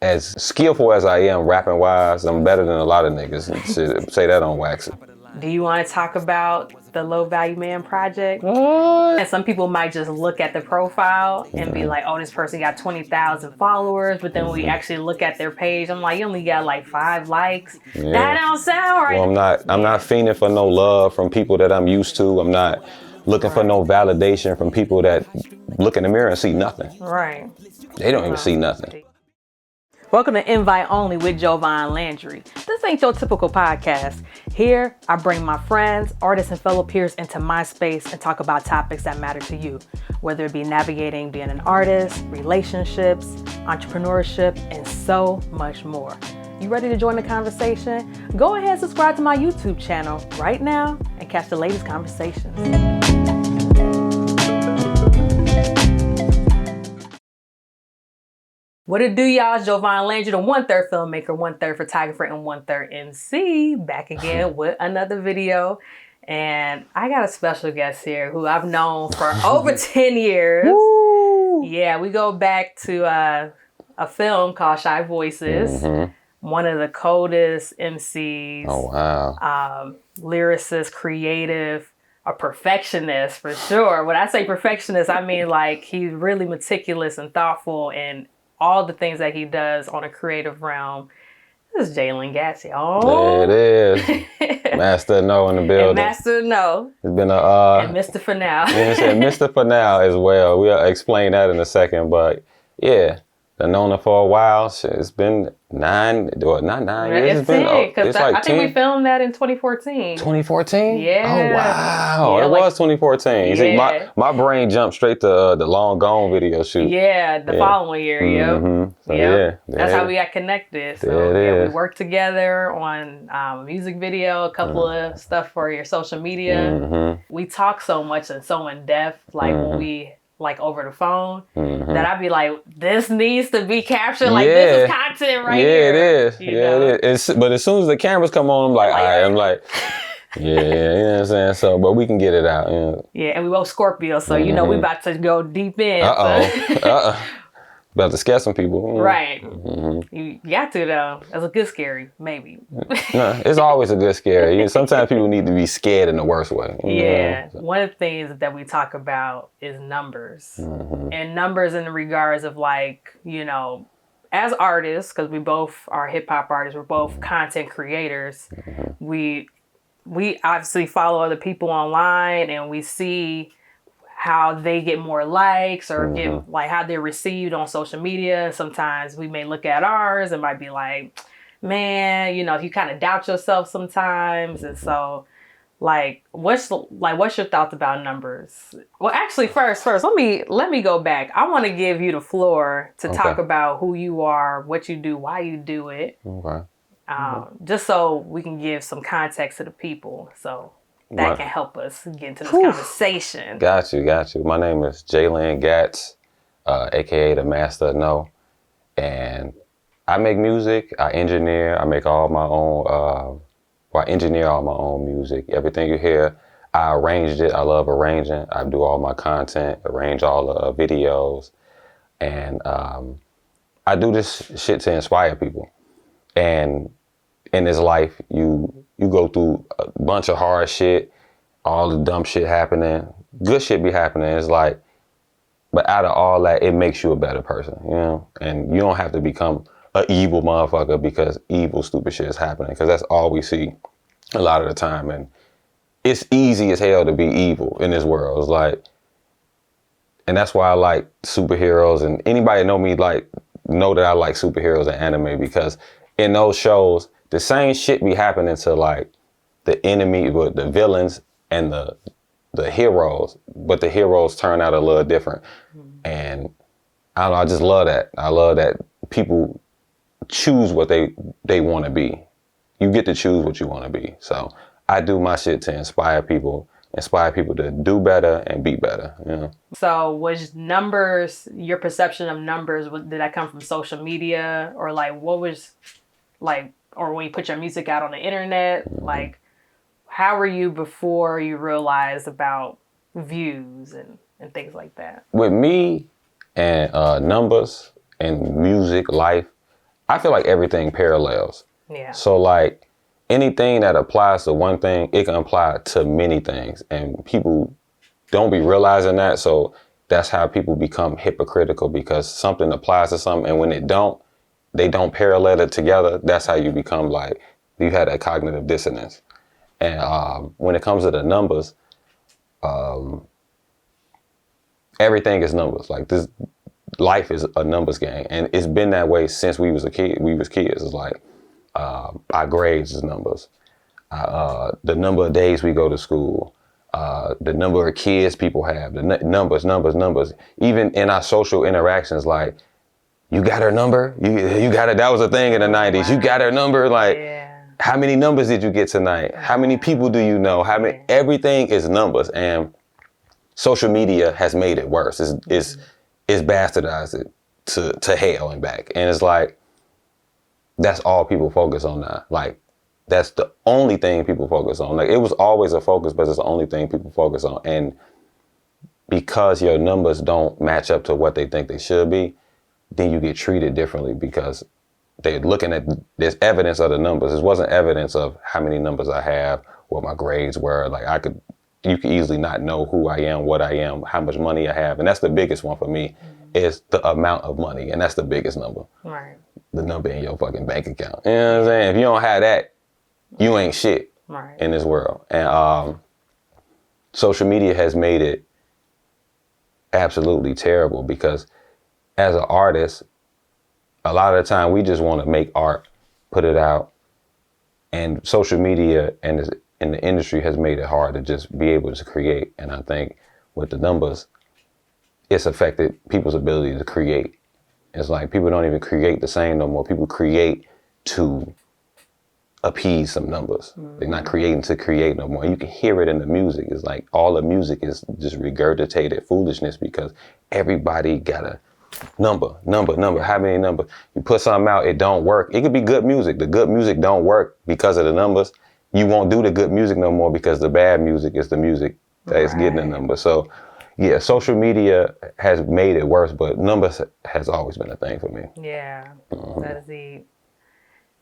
as skillful as I am rapping wise, I'm better than a lot of niggas. Say that on wax. Do you want to talk about the Low Value Man project? What? And some people might just look at the profile and be like, oh, this person got 20,000 followers. But then when we actually look at their page, I'm like, you only got like 5 likes. Yeah. That don't sound right. Well, I'm not fiending for no love from people that I'm used to. I'm not looking for no validation from people that look in the mirror and see nothing. Right. They don't even see nothing. Welcome to Invite Only with Jovan Landry. This ain't your typical podcast. Here, I bring my friends, artists, and fellow peers into my space and talk about topics that matter to you, whether it be navigating being an artist, relationships, entrepreneurship, and so much more. You ready to join the conversation? Go ahead and subscribe to my YouTube channel right now and catch the latest conversations. What it do, y'all? It's Jovan Landry, the 1/3 filmmaker, 1/3 photographer, and 1/3 MC, back again with another video. And I got a special guest here who I've known for over 10 years. Woo! Yeah, we go back to a film called Shy Voices. One of the coldest MCs. Oh, wow. Lyricist, creative, a perfectionist for sure. When I say perfectionist, I mean like he's really meticulous and thoughtful and all the things that he does on a creative realm. This is Jay Lyn Gatz, y'all. There it is. Master No in the building. And Master No. It's been and Mr. For Now. Yeah, Mr. For Now as well. We'll explain that in a second, but yeah, I've known her for a while. It's been not 9 years. It's 10, because like I think we filmed that in 2014. 2014? Yeah. Oh, wow. Yeah, it was 2014. Yeah. See, my brain jumped straight to the Long Gone video shoot. Yeah, the following year, So, yeah. That's how we got connected. So we worked together on a music video, a couple of stuff for your social media. We talk so much and so in depth, like when we over the phone, that I'd be like, this needs to be captured. Like this is content right here. Yeah, it is. It is. But as soon as the cameras come on, I'm like, all right, I'm like, yeah, you know what I'm saying? So, but we can get it out. You know? Yeah, and we both Scorpio, so you know we about to go deep in. About to scare some people. Right. You got to, though. That's a good scary, maybe. No, it's always a good scary. Sometimes people need to be scared in the worst way. Yeah. So. One of the things that we talk about is numbers. And numbers in the regards of as artists, because we both are hip hop artists, we're both content creators. We obviously follow other people online and we see how they get more likes or get how they're received on social media. Sometimes we may look at ours and might be like, man, you kind of doubt yourself sometimes. And so what's your thoughts about numbers? Well, actually first, let me go back. I want to give you the floor to talk about who you are, what you do, why you do it. Okay. Just so we can give some context to the people. So that can help us get into this conversation. Got you. My name is Jay Lyn Gatz, aka the Master No, and I make music. I engineer. I make all my own. I engineer all my own music. Everything you hear, I arranged it. I love arranging. I do all my content, arrange all the videos, and I do this shit to inspire people. And in this life, you go through a bunch of hard shit, all the dumb shit happening, good shit be happening. It's like, but out of all that, it makes you a better person, And you don't have to become an evil motherfucker because evil, stupid shit is happening. Because that's all we see a lot of the time. And it's easy as hell to be evil in this world. It's like, and that's why I like superheroes. And anybody know me know that I like superheroes and anime, because in those shows, the same shit be happening to the enemy, with the villains and the heroes, but the heroes turn out a little different. And I don't know, I just love that. I love that people choose what they want to be. You get to choose what you want to be. So I do my shit to inspire people to do better and be better. So was numbers, your perception of numbers, did that come from social media, or what was or when you put your music out on the internet? How were you before you realized about views and things like that? With me and numbers and music, life, I feel like everything parallels. Yeah. So like anything that applies to one thing, it can apply to many things. And people don't be realizing that. So that's how people become hypocritical, because something applies to something, and when they don't parallel it together. That's how you become like, you had that cognitive dissonance. And when it comes to the numbers, everything is numbers. Like this, life is a numbers game, and it's been that way since we was kids. It's like our grades is numbers, the number of days we go to school, the number of kids people have, the numbers. Even in our social interactions, like, you got her number, you got it. That was a thing in the 90s. You got her number, like. Yeah. How many numbers did you get tonight? How many people do you know? How many? Everything is numbers, and social media has made it worse. It's bastardized it to hell and back. And it's like, that's all people focus on now. Like, that's the only thing people focus on. Like, it was always a focus, but it's the only thing people focus on. And because your numbers don't match up to what they think they should be, then you get treated differently, because they're looking at, there's evidence of the numbers. It wasn't evidence of how many numbers I have, what my grades were. Like, you could easily not know who I am, what I am, how much money I have. And that's the biggest one for me, is the amount of money. And that's the biggest number. Right. The number in your fucking bank account. You know what I'm saying? If you don't have that, you ain't shit in this world. And social media has made it absolutely terrible, because as an artist, a lot of the time we just want to make art, put it out, and social media and the industry has made it hard to just be able to create. And I think with the numbers, it's affected people's ability to create. It's like people don't even create the same no more. People create to appease some numbers. They're not creating to create no more. You can hear it in the music. It's like all the music is just regurgitated foolishness, because everybody got a number. How many numbers? You put something out, it don't work. It could be good music. The good music don't work because of the numbers. You won't do the good music no more, because the bad music is the music that is getting the number. So yeah, social media has made it worse, but numbers has always been a thing for me. Yeah, that is the.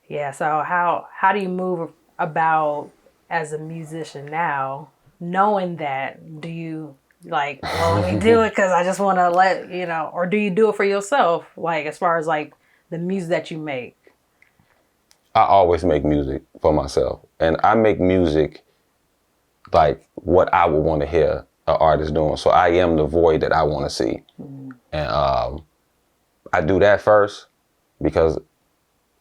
Yeah, so how do you move about as a musician now, knowing that? Do you like, well, let me do it because I just want to let, or do you do it for yourself? Like, as far as like the music that you make? I always make music for myself, and I make music like what I would want to hear an artist doing. So I am the void that I want to see. And I do that first, because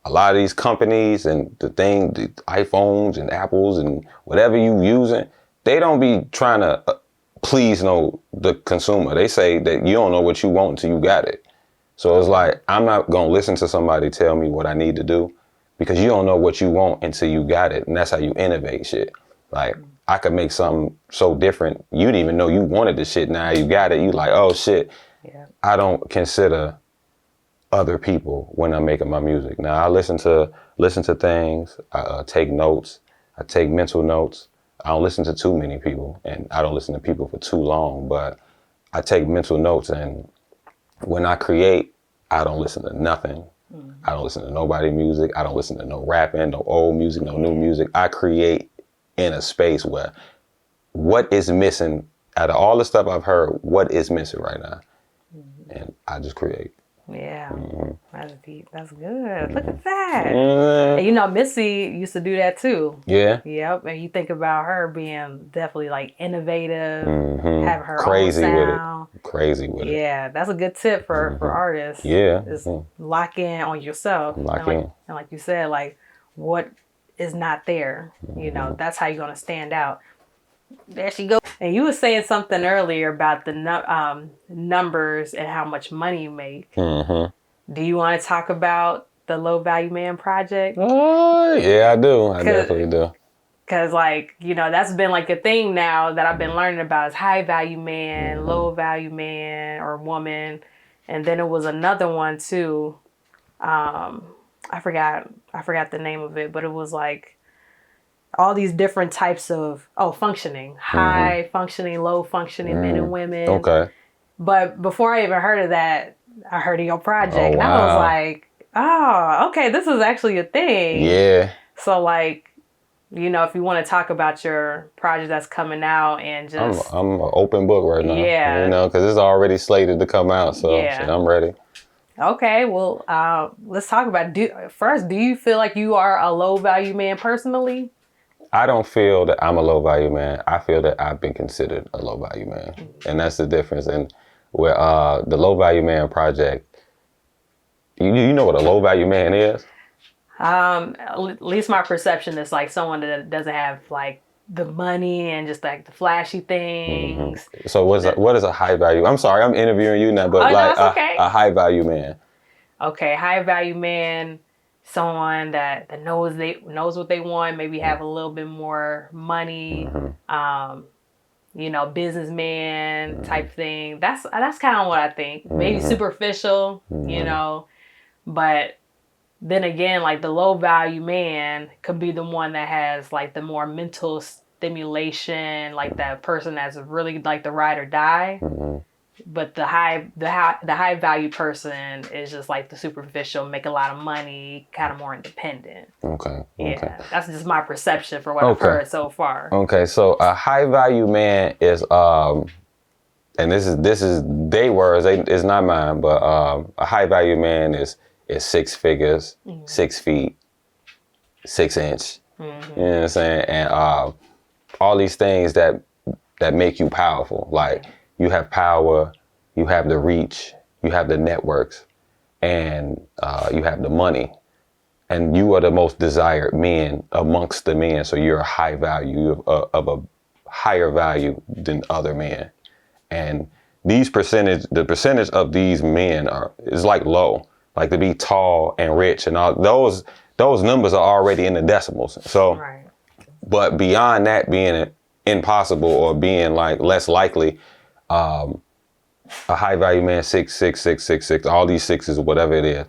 a lot of these companies and the iPhones and Apples and whatever you using, they don't be trying to please the consumer. They say that you don't know what you want until you got it. So it's like, I'm not going to listen to somebody tell me what I need to do, because you don't know what you want until you got it. And that's how you innovate shit. Like, I could make something so different, you didn't even know you wanted the shit. Now you got it, you like, oh shit. Yeah. I don't consider other people when I'm making my music. Now I listen to things, I take notes, I take mental notes. I don't listen to too many people, and I don't listen to people for too long, but I take mental notes, and when I create, I don't listen to nothing. I don't listen to nobody's music. I don't listen to no rapping, no old music, no new music. I create in a space where what is missing out of all the stuff I've heard, what is missing right now? And I just create. Yeah, that's deep. That's good. Look at that. And Missy used to do that too. Yeah. Yep. And you think about her being definitely like innovative, have her own sound. Crazy with it. Yeah, that's a good tip for artists. Yeah. Is lock in on yourself. And like you said, like what is not there. That's how you're gonna stand out. There she goes. And you were saying something earlier about the numbers and how much money you make. Do you want to talk about the Low Value Man project? Oh, yeah, I do. I definitely do. Because, that's been like a thing now that I've been learning about, is high value man, low value man or woman. And then it was another one too. I forgot the name of it, but it was like all these different types of functioning, high functioning, low functioning men and women. Okay. But before I even heard of that, I heard of your project, and I was like, Oh, okay. This is actually a thing. Yeah. So like, you know, if you want to talk about your project that's coming out and just... I'm an open book right now. Yeah. You know, because it's already slated to come out. So Yeah. shit, I'm ready. Okay, well, let's talk about first, do you feel like you are a low value man personally? I don't feel that I'm a low value man. I feel that I've been considered a low value man. And that's the difference. And where the low value man project, you know what a low value man is? At least my perception is like someone that doesn't have like the money and just like the flashy things. Mm-hmm. So what is a high value? I'm sorry, I'm interviewing you now, but like okay. a high value man. Okay, high value man, someone that knows what they want, maybe have a little bit more money, you know, businessman type thing. That's kind of what I think. Maybe superficial, you know, but then again, like the low value man could be the one that has like the more mental stimulation, like that person that's really like the ride or die. But the high value person is just like the superficial, make a lot of money, kind of more independent. Okay. Yeah, that's just my perception for what I've heard so far. Okay, so a high value man is and this is their words, it's not mine, but a high value man is 6 figures, 6 feet, 6 inch. You know what I'm saying? And all these things that make you powerful. Like you have power, you have the reach, you have the networks, and you have the money. And you are the most desired man amongst the men. So you're a high value, of a higher value than other men. And the percentage of these men is like low. Like to be tall and rich and all those numbers are already in the decimals. So, but beyond that being impossible or being like less likely, a high value man, 6'6", all these sixes, whatever it is.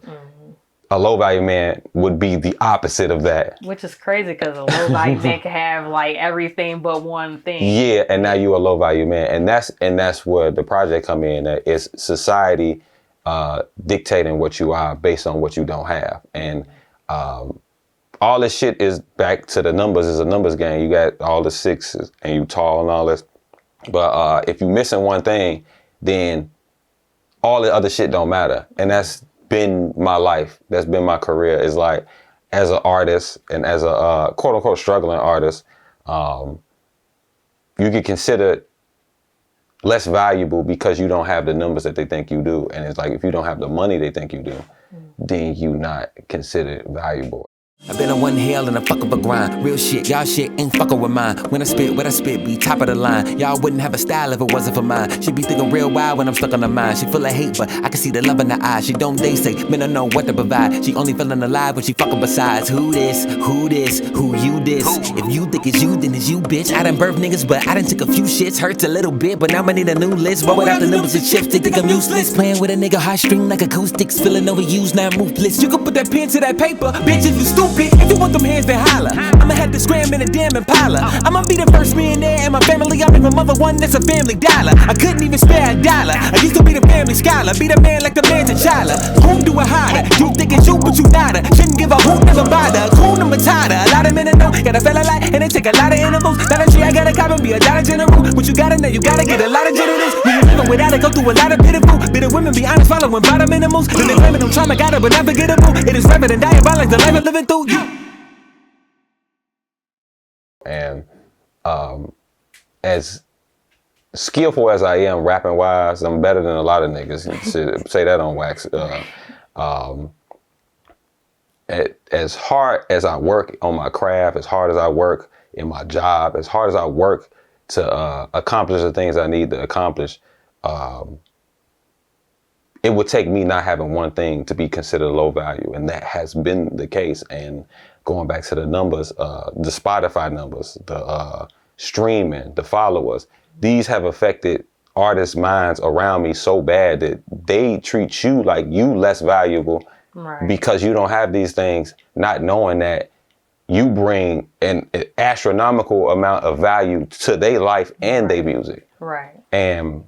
A low value man would be the opposite of that. Which is crazy because a low value man can have like everything but one thing. Yeah, and now you're a low value man, and that's where the project come in. That it's society dictating what you are based on what you don't have, and all this shit is back to the numbers. It's a numbers game. You got all the sixes, and you tall and all this, but if you're missing one thing, then all the other shit don't matter, and that's been my life. That's been my career. Is like as an artist and as a quote unquote struggling artist, you get considered less valuable because you don't have the numbers that they think you do. And it's like, if you don't have the money they think you do, then you not considered valuable. I've been on one hell and a fuck up a grind. Real shit, y'all shit ain't fucking with mine. When I spit, what I spit be top of the line. Y'all wouldn't have a style if it wasn't for mine. She be thinking real wild when I'm stuck on her mind. She full of hate, but I can see the love in her eyes. She don't they say, men don't know what to provide. She only feeling alive when she fucking besides. Who this, who you this? If you think it's you, then it's you, bitch. I done birthed niggas, but I done took a few shits. Hurts a little bit, but now I need a new list. Roll without the numbers and chips, they think I'm useless. Playing with a nigga high string like acoustics. Feeling overused, now ruthless. You can put that pen to that paper, bitch, if you stupid. If you want them hands, then holla. I'ma have to scram in a damn Impala. I'ma be the first millionaire in my family. I make my mother one that's a family dollar. I couldn't even spare a dollar. I used to be the family scholar. Be the man like the man T'Challa. Whom do it harder? You think it's you, but you not her. Shouldn't give a hoot, never bother. Cool number tighter. A lot of men know. Gotta feel a lot, and it take a lot of intervals. Dollar tree, I gotta cop and be a dollar general. What you gotta know, you gotta get a lot of genitals. When you living without it, go through a lot of pitiful. Bitter women be honest, following bottom minimals. Then they claiming them trauma, got it, but not forgettable. It is rapid and diabolic, the life I'm living through. And as skillful as I am rapping wise, I'm better than a lot of niggas. Say that on wax. As hard as I work on my craft, as hard as I work in my job, as hard as I work to accomplish the things I need to accomplish, it would take me not having one thing to be considered low value, and that has been the case. And going back to the numbers, the Spotify numbers, the streaming, the followers, these have affected artists' minds around me so bad that they treat you like you less valuable because you don't have these things, not knowing that you bring an astronomical amount of value to their life and their music. Right. And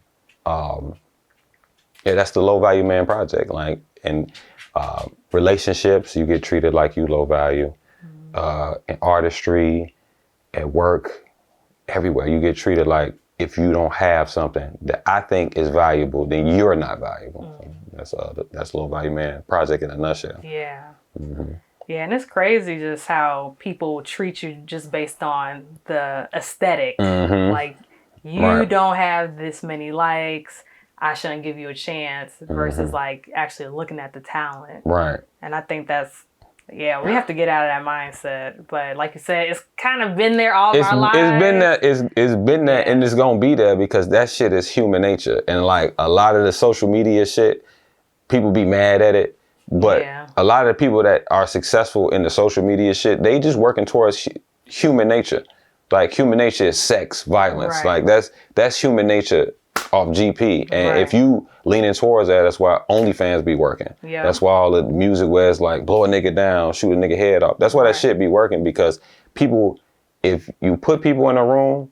yeah, that's the Low Value Man project. Like, and Relationships, you get treated like you low value. In artistry, at work, everywhere, you get treated like if you don't have something that I think is valuable, then you're not valuable. So that's Low Value Man Project in a nutshell. Yeah. Yeah, and it's crazy just how people treat you just based on the aesthetic. Like, you don't have this many likes, I shouldn't give you a chance, versus like actually looking at the talent. Right. And I think that's, yeah, we have to get out of that mindset. But like you said, it's kind of been there all our lives. It's been there. It's been there, and it's gonna be there because that shit is human nature. And like a lot of the social media shit, people be mad at it. But a lot of the people that are successful in the social media shit, they just working towards human nature. Like human nature is sex, violence. Like that's human nature off GP. And if you leaning towards that, that's why OnlyFans be working. That's why all the music where it's like blow a nigga down, shoot a nigga head off. That's why that shit be working, because people, if you put people in a room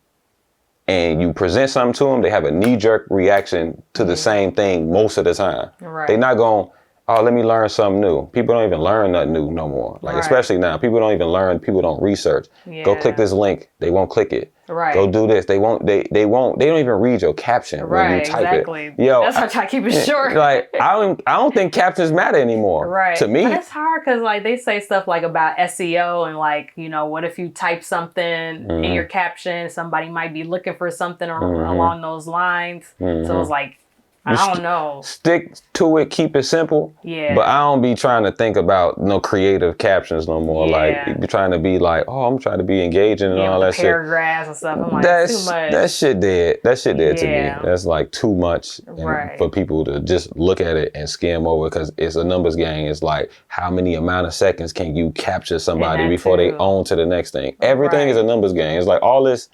and you present something to them, they have a knee-jerk reaction to the same thing most of the time. They not going, oh, let me learn something new. People don't even learn nothing new no more. Like, especially now, people don't even learn, people don't research. Go click this link, they won't click it. Go do this, they don't even read your caption when you type it. Yo, that's why I try to keep it short. Like, I don't think captions matter anymore. To me. But it's hard because like they say stuff like about SEO and like, you know, what if you type something in your caption, somebody might be looking for something along those lines. So it's like, I don't know. Stick to it, keep it simple. But I don't be trying to think about no creative captions no more. Like, be trying to be like, oh, I'm trying to be engaging and all that shit. Paragraphs and stuff. I'm like, too much. That shit dead. That shit dead to me. That's like too much for people to just look at it and skim over, because it's a numbers game. It's like, how many amount of seconds can you capture somebody before they on to the next thing? Everything is a numbers game. It's like all this.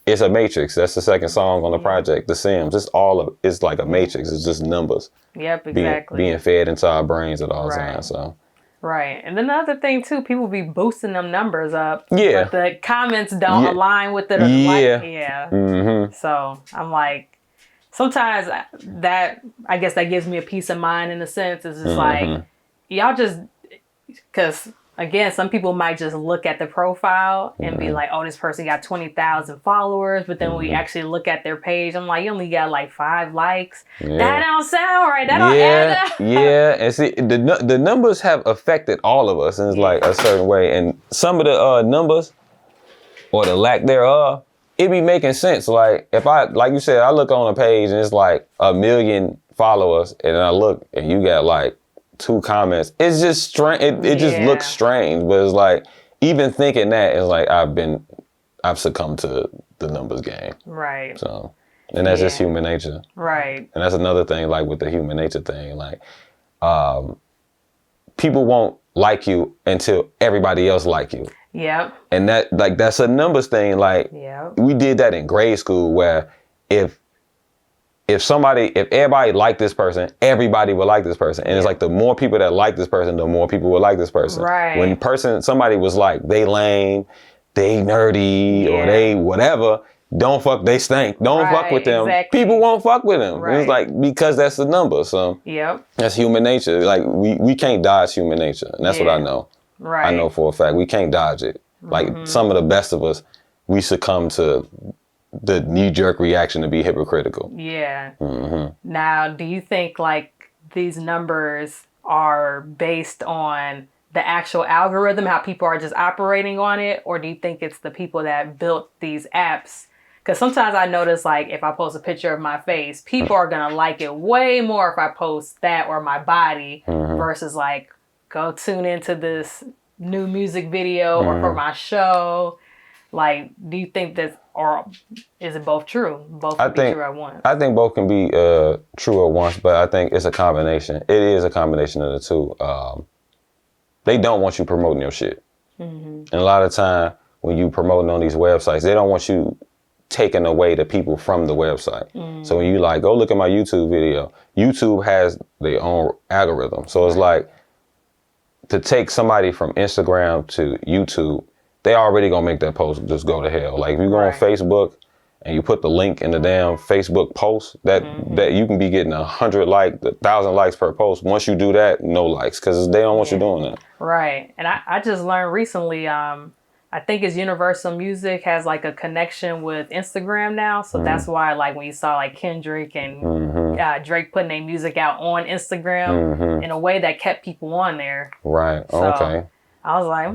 It's a matrix. That's the second song on the project, The Sims. It's like a matrix. It's just numbers. Yep, exactly. Being fed into our brains at all times. So. Right. And then the other thing too, people be boosting them numbers up. But the comments don't align with it. So I'm like, sometimes I guess that gives me a peace of mind in a sense. It's just like, y'all just, because again, some people might just look at the profile and be like, oh, this person got 20,000 followers. But then when we actually look at their page, I'm like, you only got like 5 likes. That don't sound right. That don't add up. And see, the numbers have affected all of us in like a certain way. And some of the numbers, or the lack thereof, it be making sense. Like, if like you said, I look on a page and it's like 1 million followers, and I look and you got like 2 comments. It's just strange. It just looks strange, but it's like, even thinking that is like, I've succumbed to the numbers game. Right. So, and that's just human nature. Right. And that's another thing, like with the human nature thing, like, people won't like you until everybody else like you. Yep. And that's a numbers thing. Like, we did that in grade school, where if everybody liked this person, everybody would like this person. And it's like, the more people that like this person, the more people would like this person. Right. When somebody was like, they lame, they nerdy, or they whatever, they stink. Don't fuck with them. Exactly. People won't fuck with them. It's like, because that's the number. So that's human nature. Like, we can't dodge human nature. And that's what I know. I know for a fact. We can't dodge it. Like, some of the best of us, we succumb to the knee-jerk reaction to be hypocritical. Now, do you think like these numbers are based on the actual algorithm, how people are just operating on it, or do you think it's the people that built these apps? Because sometimes I notice, like, if I post a picture of my face, people are gonna like it way more if I post that or my body versus like, go tune into this new music video or for my show. Like, do you think that, or is it both true? Both can be true at once. I think both can be true at once, but I think it's a combination. It is a combination of the two. They don't want you promoting your shit. And a lot of time when you promoting on these websites, they don't want you taking away the people from the website. So when you like, go look at my YouTube video, YouTube has their own algorithm. So it's like, to take somebody from Instagram to YouTube, they already gonna make that post just go to hell. Like, if you go on Facebook and you put the link in the damn Facebook post, that you can be getting 1,000 likes per post. Once you do that, no likes, because they don't want you doing that. Right. And I just learned recently, I think it's Universal Music has like a connection with Instagram now. So that's why like when you saw like Kendrick and Drake putting their music out on Instagram in a way that kept people on there. Right. So Okay. I was like,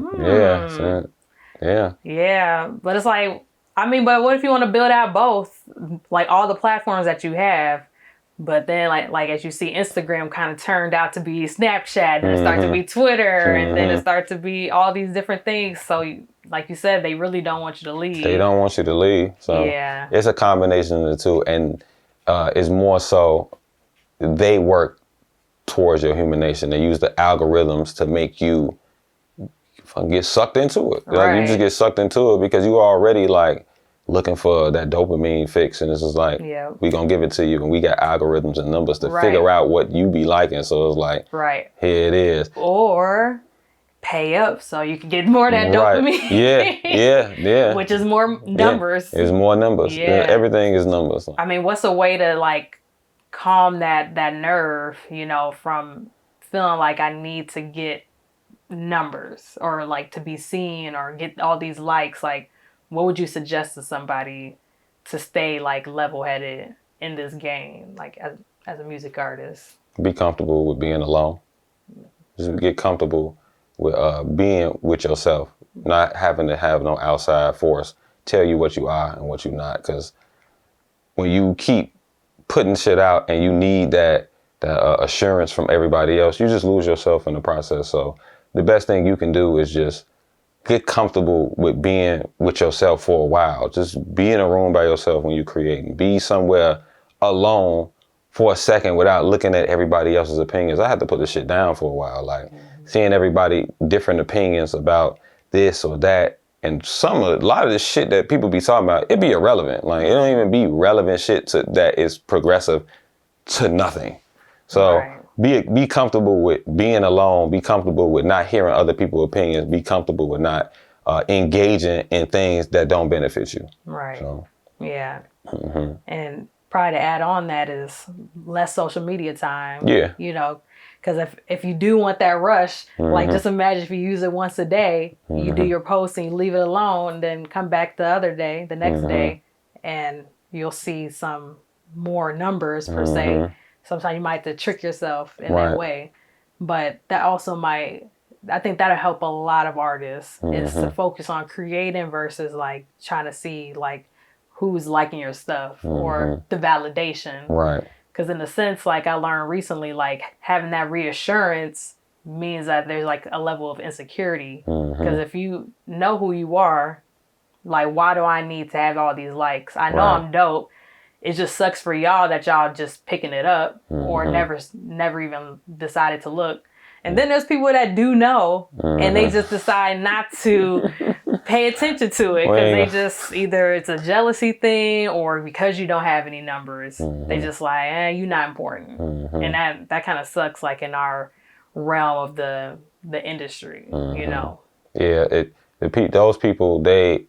Yeah. But it's like, I mean, but what if you want to build out both, like all the platforms that you have, but then like as you see, Instagram kind of turned out to be Snapchat, and it started to be Twitter, and then it started to be all these different things. So like you said, they really don't want you to leave. They don't want you to leave. So it's a combination of the two, and it's more so they work towards your human nature. They use the algorithms to make you get sucked into it. Like, you just get sucked into it because you already like looking for that dopamine fix, and it's just like, we gonna give it to you, and we got algorithms and numbers to figure out what you be liking. So it's like, here it is. Or pay up so you can get more of that dopamine. Yeah. Which is more numbers. It's more numbers. Everything is numbers. I mean, what's a way to like calm that nerve, you know, from feeling like I need to get numbers or like to be seen or get all these likes? Like, what would you suggest to somebody to stay like level-headed in this game, like as a music artist? Be comfortable with being alone. Just get comfortable with being with yourself, not having to have no outside force tell you what you are and what you're not. Because when you keep putting shit out and you need that assurance from everybody else, you just lose yourself in the process. So the best thing you can do is just get comfortable with being with yourself for a while. Just be in a room by yourself when you're creating. Be somewhere alone for a second without looking at everybody else's opinions. I had to put this shit down for a while, like seeing everybody different opinions about this or that. And a lot of this shit that people be talking about, it be irrelevant. Like, it don't even be relevant shit that is progressive to nothing. So be comfortable with being alone. Be comfortable with not hearing other people's opinions. Be comfortable with not engaging in things that don't benefit you. Right. So. Yeah. And probably to add on that is less social media time. Yeah. You know, because if you do want that rush, like just imagine if you use it once a day, you do your post and you leave it alone, and then come back the next day, and you'll see some more numbers per se. Sometimes you might have to trick yourself in that way. But that also I think that'll help a lot of artists is to focus on creating versus like trying to see like who's liking your stuff or the validation. Right. Because in a sense, like I learned recently, like having that reassurance means that there's like a level of insecurity. Because if you know who you are, like, why do I need to have all these likes? I know I'm dope. It just sucks for y'all that y'all just picking it up or never even decided to look. And then there's people that do know and they just decide not to pay attention to it because they just either it's a jealousy thing or because you don't have any numbers, they just like, you're not important. And that kind of sucks, like in our realm of the industry, you know? Yeah, those people, they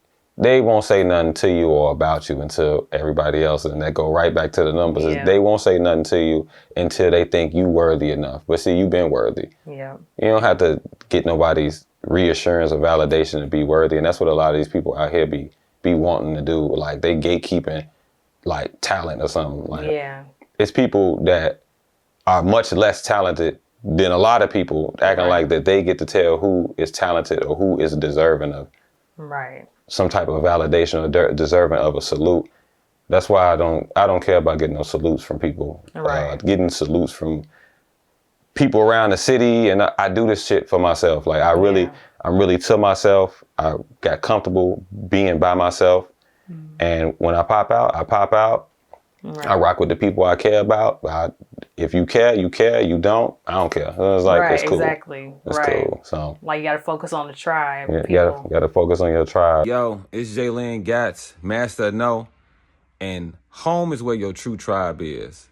won't say nothing to you or about you until everybody else, and that go right back to the numbers. They won't say nothing to you until they think you worthy enough. But see, you've been worthy. Yeah. You don't have to get nobody's reassurance or validation to be worthy, and that's what a lot of these people out here be wanting to do. Like, they gatekeeping like talent or something. Like, it's people that are much less talented than a lot of people acting like that they get to tell who is talented or who is deserving of some type of validation or deserving of a salute. That's why I don't care about getting no salutes from people. Getting salutes from people around the city, and I do this shit for myself. Like, I'm really to myself. I got comfortable being by myself, and when I pop out, I pop out. I rock with the people I care about. If you care, you care. You don't, I don't care. It's like, it's cool. Exactly. It's cool. So, like, you got to focus on the tribe. You got to focus on your tribe. Yo, it's Jay Lyn Gatz, Master of No, and home is where your true tribe is.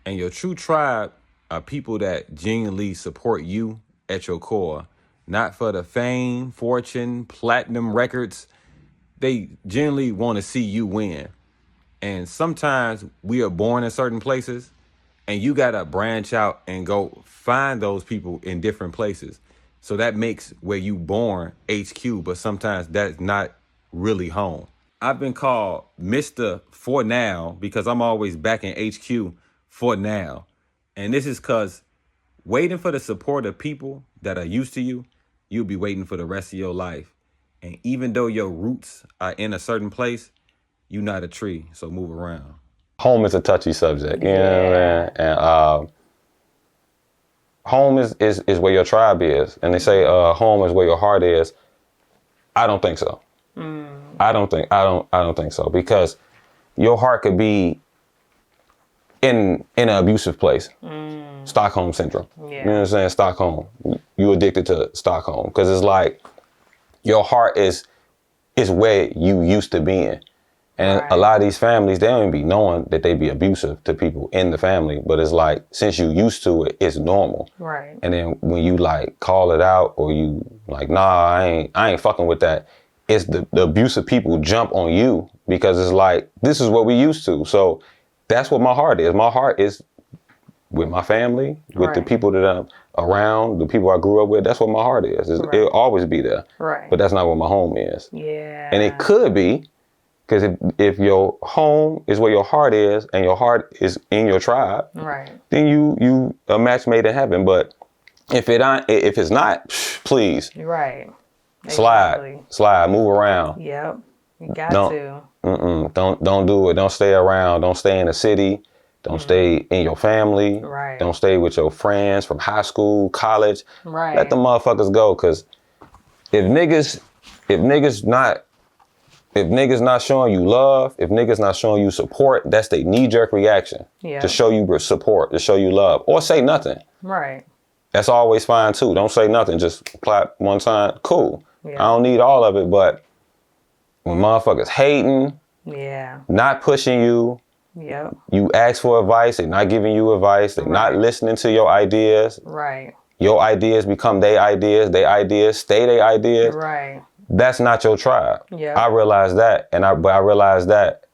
And your true tribe are people that genuinely support you at your core, not for the fame, fortune, platinum records. They genuinely want to see you win. And sometimes we are born in certain places, and you gotta branch out and go find those people in different places. So that makes where you born HQ, but sometimes that's not really home. I've been called Mr. For Now because I'm always back in HQ for now. And this is because waiting for the support of people that are used to you, you'll be waiting for the rest of your life. And even though your roots are in a certain place, you're not a tree, so move around. Home is a touchy subject, you know what I mean? And home is where your tribe is. And they say home is where your heart is. I don't think so. I don't think so, because your heart could be in an abusive place. Stockholm syndrome. Yeah. You know what I'm saying? Stockholm. You addicted to Stockholm, because it's like your heart is where you used to being. And a lot of these families, they don't even be knowing that they be abusive to people in the family, but it's like, since you used to it, it's normal. Right. And then when you like call it out, or you like, nah, I ain't fucking with that, it's the abusive people jump on you, because it's like, this is what we used to. So that's what my heart is. My heart is with my family, with the people that I'm around, the people I grew up with. That's what my heart is. It'll always be there. Right. But that's not what my home is. Yeah. And it could be, because if your home is where your heart is, and your heart is in your tribe, then you a match made in heaven. But if it's not, please, slide, move around. Yep, you got to. Don't do it. Don't stay around. Don't stay in the city. Don't stay in your family. Right. Don't stay with your friends from high school, college. Right. Let the motherfuckers go, because if niggas not showing you love, if niggas not showing you support, that's their knee-jerk reaction. To show you support, to show you love, or say nothing. Right. That's always fine too. Don't say nothing, just clap one time, cool. I don't need all of it, but when motherfuckers hating, not pushing you, you ask for advice, they're not giving you advice, they're not listening to your ideas. Right. Your ideas become their ideas stay their ideas. Right. That's not your tribe. Yeah. I realized that, but I realized that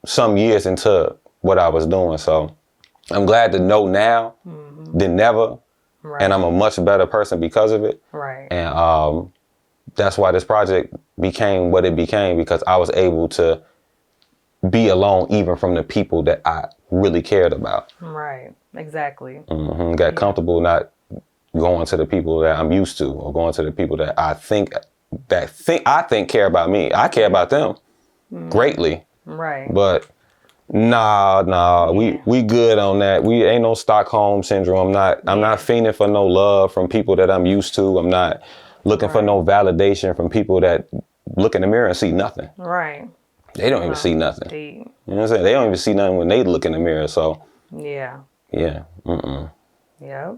some years into what I was doing. So I'm glad to know now than never, and I'm a much better person because of it. Right. And that's why this project became what it became, because I was able to be alone even from the people that I really cared about. Right. Exactly. Got comfortable not going to the people that I'm used to, or going to the people that I think care about me. I care about them greatly. Right. But nah, we good on that. We ain't no Stockholm syndrome. I'm not fiending for no love from people that I'm used to. I'm not looking for no validation from people that look in the mirror and see nothing. Right. They don't even see nothing. Deep. You know what I'm saying? They don't even see nothing when they look in the mirror. So yeah. Yep.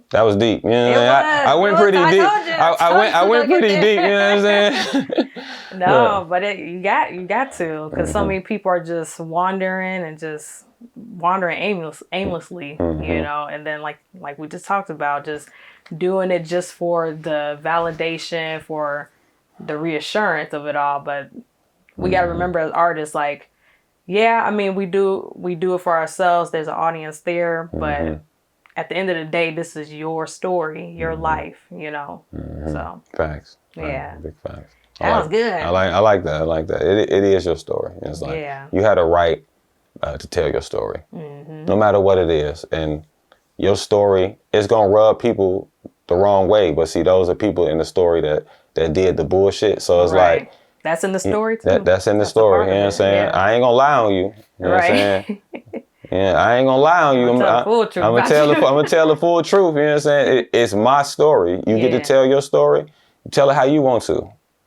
That was deep. You know what I'm saying? I went pretty deep. I went pretty deep. You know what I'm saying? No, but you got to, because so many people are just wandering aimlessly, you know, and then like we just talked about, just doing it just for the validation, for the reassurance of it all. But we got to remember, as artists, like, I mean, we do it for ourselves. There's an audience there, but at the end of the day, this is your story, your life, you know. So facts. Yeah. Big facts. That was good. I like that. It is your story. It's like you had a right to tell your story, no matter what it is. And your story is gonna rub people the wrong way, but see, those are people in the story that did the bullshit. So it's like, that's in the story too. That's in the story. You know what I'm saying? I ain't gonna lie on you. You know what I'm saying? Yeah, I ain't gonna lie on you. I'm gonna tell the full truth. You know what I'm saying? It's my story. You get to tell your story. Tell it how you want to.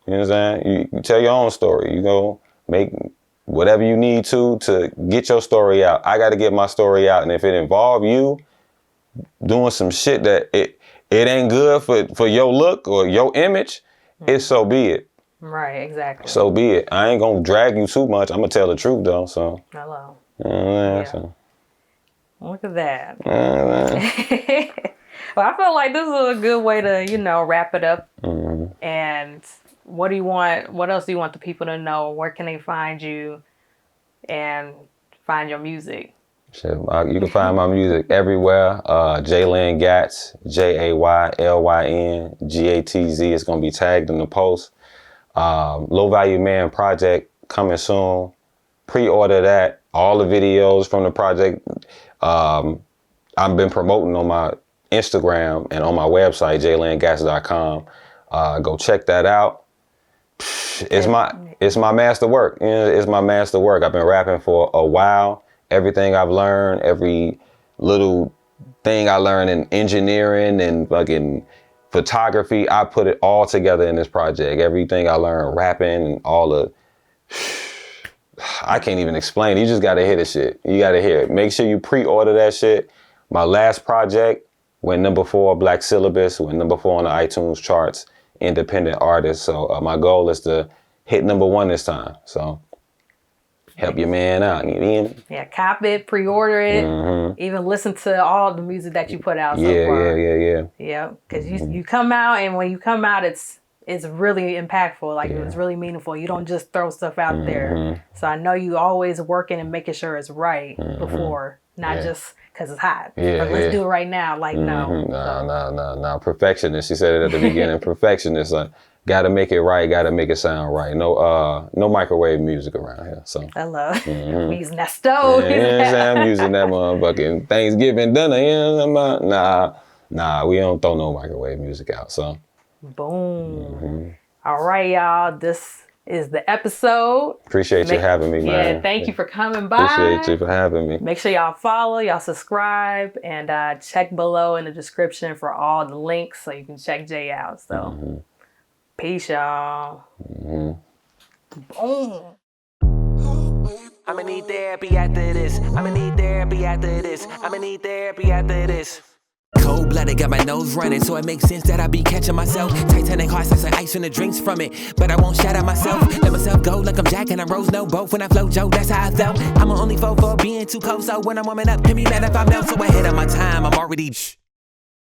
You know what I'm saying? You tell your own story. You go make whatever you need to get your story out. I got to get my story out, and if it involves you doing some shit that it ain't good for your look or your image, it's so be it. Right, exactly. So be it. I ain't gonna drag you too much. I'm gonna tell the truth though. So. Hello. So. Look at that. Well, I feel like this is a good way to, wrap it up. And what else do you want the people to know? Where can they find you? and find your music? Shit, you can find my music everywhere. Jay Lyn Gatz, JayLynGatz. It's gonna be tagged in the post. Low Value Man project coming soon. Pre-order that. All the videos from the project I've been promoting on my Instagram and on my website, jaylyngatz.com. Go check that out. It's my master work. You know, it's my master work. I've been rapping for a while. Everything I've learned, every little thing I learned in engineering and fucking photography, I put it all together in this project. Everything I learned, rapping and all the, I can't even explain it. You just gotta hear the shit. You gotta hear it. Make sure you pre-order that shit. My last project went number 4, Black Syllabus, went number 4 on the iTunes charts, independent artist. So my goal is to hit number 1 this time. So help your man out. You mean? Yeah, cop it, pre-order it, even listen to all the music that you put out so far. Yeah. Because you come out, and when you come out, it's really impactful. Like it's really meaningful. You don't just throw stuff out there. So I know you always working and making sure it's right before, not just because it's hot. Let's do it right now. Like no. No. Perfectionist. She said it at the beginning. Perfectionist. Gotta make it right, gotta make it sound right. No microwave music around here. So I love I'm using that stove. I'm using that motherfucking Thanksgiving dinner. Nah, we don't throw no microwave music out. So boom. All right, y'all. This is the episode. Appreciate you having me, man. Yeah, thank you for coming by. Appreciate you for having me. Make sure y'all follow, y'all subscribe, and check below in the description for all the links so you can check Jay out. So peace, y'all. Boom. I'ma need therapy after this. I'ma need therapy after this. I'ma need therapy after this. Cold-blooded, got my nose running, so it makes sense that I be catching myself. Titanic hearts, I say ice in the drinks from it, but I won't shout out myself. Let myself go like I'm Jack and I'm Rose, no boat. When I float, Joe, that's how I felt. I'm only foe for being too cold, so when I'm warming up, hit me mad if I'm down. So ahead of my time, I'm already